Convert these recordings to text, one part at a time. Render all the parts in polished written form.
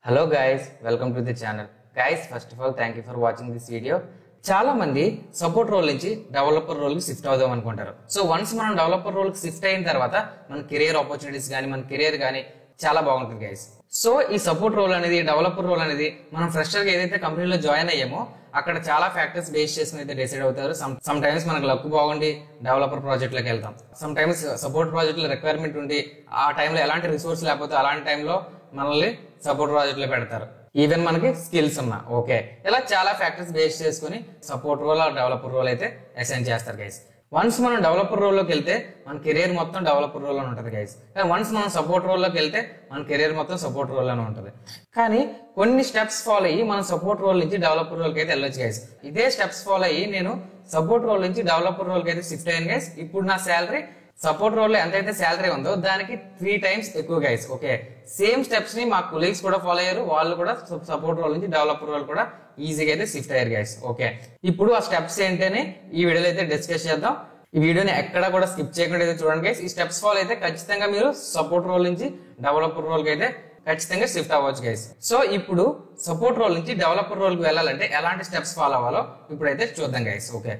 Hello guys, welcome to the channel. Guys, first of all, thank you for watching this video. చాలా మంది support role నుంచి developer role కి shift అవుదాం అనుకుంటారు. So once మనం developer role కి shift అయిన తర్వాత మన కెరియర్ ఆపర్చునిటీస్ కానీ మన కెరియర్ కానీ చాలా బాగుంటుంది గైస్. సో ఈ సపోర్ట్ రోల్ అనేది డెవలపర్ రోల్ అనేది మనం ఫ్రెషర్ గా ఏదైతే కంపెనీలో జాయిన్ అయ్యామో అక్కడ చాలా ఫ్యాక్టర్స్ బేస్ చేసుకుని అయితే డిసైడ్ అవుతారు. సమ్ టైమ్స్ మనకు లక్ బాగుండి డెవలపర్ ప్రాజెక్ట్ లోకి వెళ్తాం. సమ్ టైమ్స్ సపోర్ట్ ప్రాజెక్ట్ లో రిక్వైర్మెంట్ ఉండి ఆ టైంలో ఎలాంటి రిసోర్స్ లేకపోతే అలాంటి టైంలో మనల్ని సపోర్ట్ ప్రాజెక్ట్ లో పెడతారు. ఈవెన్ మనకి స్కిల్స్ ఉన్నా ఓకే, ఇలా చాలా ఫ్యాక్టర్స్ బేస్ చేసుకుని సపోర్ట్ రోల్ ఆ డెవలపర్ రోల్ అయితే అసైన్ చేస్తారు గైస్. వన్స్ మనం డెవలపర్ రోల్ లోకి వెళ్తే మన కెరీర్ మొత్తం డెవలపర్ రోల్ అని ఉంటుంది గైస్. వన్స్ మనం సపోర్ట్ రోల్ లోకి వెళ్తే మన కెరీర్ మొత్తం సపోర్ట్ రోల్ అని ఉంటుంది. కానీ కొన్ని స్టెప్స్ ఫాలో అయ్యి మనం సపోర్ట్ రోల్ నుంచి డెవలపర్ రోల్ కి అయితే వెళ్ళొచ్చు గైస్. ఇదే స్టెప్స్ ఫాలో అయ్యి నేను సపోర్ట్ రోల్ నుంచి డెవలపర్ రోల్ కి అయితే షిఫ్ట్ అయ్యాను గైస్. ఇప్పుడు నా శాలరీ సపోర్ట్ రోల్ లో ఎంతైతే శాలరీ ఉందో దానికి 3 times ఎక్కువ గైస్. ఓకే, సేమ్ స్టెప్స్ ని మా కొలీగ్స్ కూడా ఫాలో అయ్యారు. వాళ్ళు కూడా సపోర్ట్ రోల్ నుంచి డెవలపర్ రోల్ కూడా ఈజీగా అయితే షిఫ్ట్ అయ్యారు గైస్. ఓకే, ఇప్పుడు ఆ స్టెప్స్ ఏంటని ఈ వీడియోలో అయితే డిస్కస్ చేద్దాం. ఈ వీడియోని ఎక్కడ కూడా స్కిప్ చేయకుండా అయితే చూడండి గైస్. ఈ స్టెప్స్ ఫాలో అయితే ఖచ్చితంగా మీరు సపోర్ట్ రోల్ నుంచి డెవలపర్ రోల్ కి అయితే ఖచ్చితంగా షిఫ్ట్ అవ్వచ్చు గైస్. సో ఇప్పుడు సపోర్ట్ రోల్ నుంచి డెవలపర్ రోల్ కి వెళ్ళాలంటే ఎలాంటి స్టెప్స్ ఫాలో అవ్వాలో ఇప్పుడైతే చూద్దాం గైస్. ఓకే,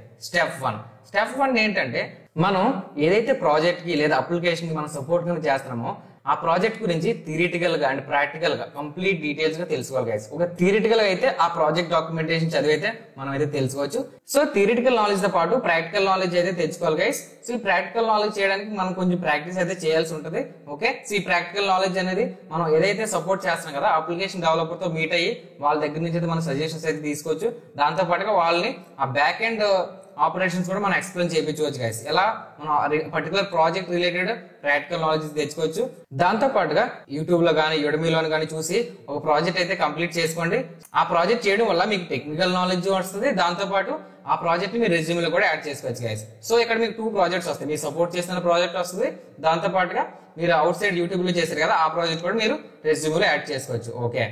స్టెప్ వన్ ఏంటంటే మనం ఏదైతే ప్రాజెక్ట్ కి లేదా అప్లికేషన్ కి మనం సపోర్ట్ కింద చేస్తున్నామో ఆ ప్రాజెక్ట్ గురించి థియరిటికల్ గా అండ్ ప్రాక్టికల్ గా కంప్లీట్ డీటెయిల్స్ గా తెలుసుకోవాలి గైస్. ఒక థియరిటికల్ గా అయితే ఆ ప్రాజెక్ట్ డాక్యుమెంటేషన్ చదివితే మనం అయితే తెలుసుకోవచ్చు. సో థియరిటికల్ నాలెడ్జ్ తో పాటు ప్రాక్టికల్ నాలెడ్జ్ అయితే తెచ్చుకోవాలి గైస్. సో ఈ ప్రాక్టికల్ నాలెడ్జ్ చేయడానికి మనం కొంచెం ప్రాక్టీస్ అయితే చేయాల్సి ఉంటుంది. ఓకే, సో ఈ ప్రాక్టికల్ నాలెడ్జ్ అనేది మనం ఏదైతే సపోర్ట్ చేస్తున్నాం కదా అప్లికేషన్ డెవలపర్ తో మీట్ అయ్యి వాళ్ళ దగ్గర నుంచి అయితే మనం సజెషన్స్ అయితే తీసుకోవచ్చు. దాంతో పాటుగా వాళ్ళని ఆ బ్యాక్ ఎండ్ ఆపరేషన్స్ కూడా మనం ఎక్స్ప్లెయిన్ చేయించుకోవచ్చు గైస్. ఎలా మనం particular project related practical knowledge తెచ్చుకోవచ్చు. దాంతో పాటుగా యూట్యూబ్ లో కానీ యుడమీలో కానీ చూసి ఒక ప్రాజెక్ట్ అయితే కంప్లీట్ చేసుకోండి. ఆ ప్రాజెక్ట్ చేయడం వల్ల మీకు టెక్నికల్ నాలెడ్జ్ వస్తుంది. దాంతో పాటు ఆ ప్రాజెక్ట్ మీ రెజ్యూమ్ లో కూడా యాడ్ చేసుకోవచ్చు గైస్. సో ఇక్కడ మీకు 2 ప్రాజెక్ట్స్ వస్తాయి. మీరు సపోర్ట్ చేసిన ప్రాజెక్ట్ వస్తుంది, దాంతో పాటుగా మీరు అవుట్ సైడ్ యూట్యూబ్ లో చేశారు కదా ఆ ప్రాజెక్ట్ కూడా మీరు రెజ్యూమ్ లో యాడ్ చేసుకోవచ్చు. ఓకే,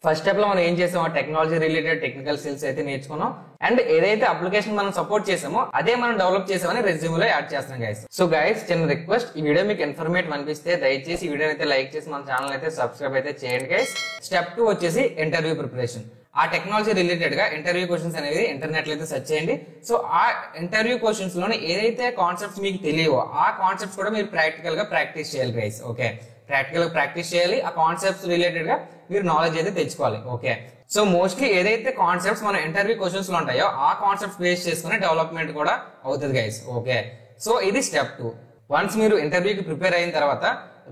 ఫస్ట్ స్టెప్ లో మనం ఏం చేసామో టెక్నాలజీ రిలేటెడ్ టెక్నికల్ స్కిల్స్ అయితే నేర్చుకున్నాం. అండ్ ఏదైతే అప్లికేషన్ మనం సపోర్ట్ చేసామో అదే మనం డెవలప్ చేసామని రెజ్యూమ్ లో యాడ్ చేస్తాం గైస్. సో గైస్, చిన్న రిక్వెస్ట్, ఈ వీడియో మీకు ఇన్ఫర్మేటివ్ అనిపిస్తే దయచేసి ఈ వీడియోని అయితే లైక్ చేసి మన ఛానల్ అయితే సబ్స్క్రైబ్ అయితే చేయండి గైస్. స్టెప్ 2 వచ్చేసి ఇంటర్వ్యూ ప్రిపరేషన్. ఆ టెక్నాలజీ రిలేటెడ్ గా ఇంటర్వ్యూ క్వశ్చన్స్ అనేది ఇంటర్నెట్ లో అయితే సెర్చ్ చేయండి. సో ఆ ఇంటర్వ్యూ క్వశ్చన్స్ లోనే ఏదైతే కాన్సెప్ట్స్ మీకు తెలియవో ఆ కాన్సెప్ట్స్ కూడా మీరు ప్రాక్టికల్ గా ప్రాక్టీస్ చేయాలి గైస్. ఓకే, ప్రాక్టికల్ గా ప్రాక్టీస్ చేయాలి. ఆ కాన్సెప్ట్స్ రిలేటెడ్ గా మీరు నాలెడ్జ్ అయితే తెచ్చుకోవాలి. ఓకే, సో మోస్ట్లీ ఏదైతే కాన్సెప్ట్స్ మన ఇంటర్వ్యూ క్వశ్చన్స్ లో ఉంటాయో ఆ కాన్సెప్ట్స్ బేస్ చేసుకుని డెవలప్మెంట్ కూడా అవుతుంది గైస్. ఓకే, సో ఇది స్టెప్ 2. వన్స్ మీరు ఇంటర్వ్యూకి ప్రిపేర్ అయిన తర్వాత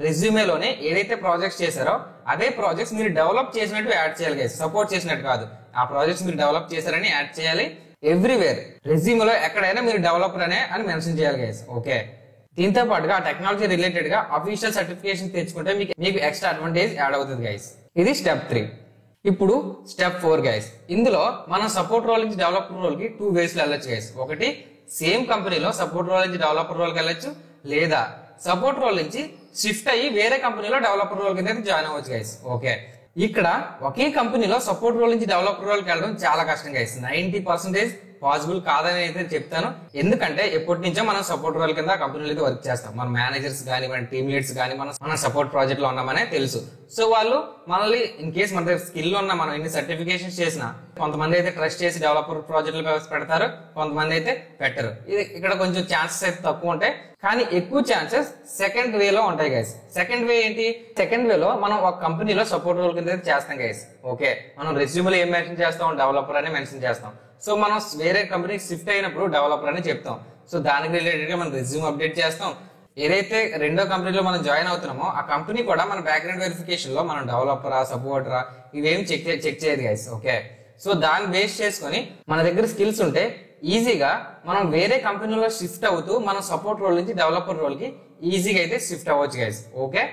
రెజ్యూమేలోనే ఏదైతే ప్రాజెక్ట్స్ చేశారో అదే ప్రాజెక్ట్స్ మీరు డెవలప్ చేసినట్టు యాడ్ చేయాలి గైస్. సపోర్ట్ చేసినట్టు కాదు, ఆ ప్రాజెక్ట్స్ మీరు డెవలప్ చేశారని యాడ్ చేయాలి. ఎవ్రీవేర్ రెజ్యూమేలో ఎక్కడైనా మీరు డెవలపర్ అని మెన్షన్ చేయాలి గైస్. ఓకే, దీంతో పాటుగా టెక్నాలజీ రిలేటెడ్ గా అఫీషియల్ సర్టిఫికేషన్ తెచ్చుకుంటే మీకు ఎక్స్ట్రా అడ్వాంటేజ్ యాడ్ అవుతుంది గైస్. ఇది స్టెప్ 3. ఇప్పుడు స్టెప్ 4 గైస్. ఇందులో మనం సపోర్ట్ రోల్ నుంచి డెవలపర్ రోల్ కి 2 ways లో వెళ్ళొచ్చు గైస్. ఒకటి, సేమ్ కంపెనీలో సపోర్ట్ రోల్ నుంచి డెవలపర్ రోల్ కి వెళ్ళొచ్చు, లేదా సపోర్ట్ రోల్ నుంచి షిఫ్ట్ అయ్యి వేరే కంపెనీలో డెవలపర్ రోల్ కింద జాయిన్ అవ్వచ్చు గైస్. ఓకే, ఇక్కడ ఒకే కంపెనీలో సపోర్ట్ రోల్ నుంచి డెవలపర్ రోల్ కి వెళ్ళడం చాలా కష్టం గైస్. 90% పాసిబుల్ కాదని అయితే చెప్తాను. ఎందుకంటే ఎప్పటి నుంచో మనం సపోర్ట్ రోల్ కింద కంపెనీలో అయితే వర్క్ చేస్తాం. మన మేనేజర్స్ కానీ మన టీమ్ లీడ్స్ కానీ మన సపోర్ట్ ప్రాజెక్ట్ లో ఉన్నామనే తెలుసు. సో వాళ్ళు మనల్ని ఇన్ కేసు మన దగ్గర స్కిల్ ఉన్నా మనం ఎన్ని సర్టిఫికేషన్స్ చేసినా కొంతమంది అయితే ట్రస్ట్ చేసి డెవలపర్ ప్రాజెక్ట్ లో పెడతారు, కొంతమంది అయితే పెట్టరు. ఇది ఇక్కడ కొంచెం ఛాన్సెస్ అయితే తక్కువ ఉంటాయి, కానీ ఎక్కువ ఛాన్సెస్ సెకండ్ వేలో ఉంటాయి గైస్. సెకండ్ వే ఏంటి? సెకండ్ వేలో మనం ఒక కంపెనీలో సపోర్ట్ రోల్ కింద చేస్తాం గైస్. ఓకే, మనం రెజ్యూమ్లో ఏం మెన్షన్ చేస్తాం? డెవలపర్ అని మెన్షన్ చేస్తాం. సో మనం వేరే కంపెనీకి షిఫ్ట్ అయినప్పుడు డెవలపర్ అని చెప్తాం. సో దానికి రిలేటెడ్ గా మనం రెజ్యూమ్ అప్డేట్ చేస్తాం. ఏదైతే రెండో కంపెనీలో మనం జాయిన్ అవుతున్నామో ఆ కంపెనీ కూడా మన బ్యాక్గ్రౌండ్ వెరిఫికేషన్ లో మనం డెవలపరా సపోర్టరా ఇవేం చెక్ చేయదు గైస్. ఓకే, సో దాన్ని బేస్ చేసుకొని మన దగ్గర స్కిల్స్ ఉంటే ఈజీగా మనం వేరే కంపెనీలో షిఫ్ట్ అవుతూ మనం సపోర్ట్ రోల్ నుంచి డెవలపర్ రోల్ కి ఈజీగా అయితే షిఫ్ట్ అవ్వచ్చు గైస్. ఓకే,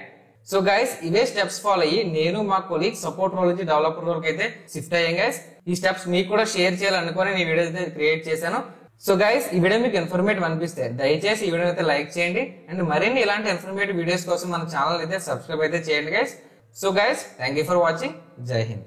సో గైస్, ఇవే స్టెప్స్ ఫాలో అయ్యి నేను మా కొలీగ్ సపోర్ట్ రోల్ నుంచి డెవలపర్ రోల్ కి అయితే షిఫ్ట్ అయ్యాం గైస్. ఈ స్టెప్స్ మీకు కూడా షేర్ చేయాలనుకుని ఈ వీడియో అయితే క్రియేట్ చేశాను. సో గైస్, ఈ వీడియో మీకు ఇన్ఫర్మేటివ్ అనిపిస్తే దయచేసి ఈ వీడియో అయితే లైక్ చేయండి. అండ్ మరిన్ని ఇలాంటి ఇన్ఫర్మేటివ్ వీడియోస్ కోసం మన ఛానల్ అయితే సబ్స్క్రైబ్ అయితే చేయండి guys. So guys, thank you for watching. జై హింద్.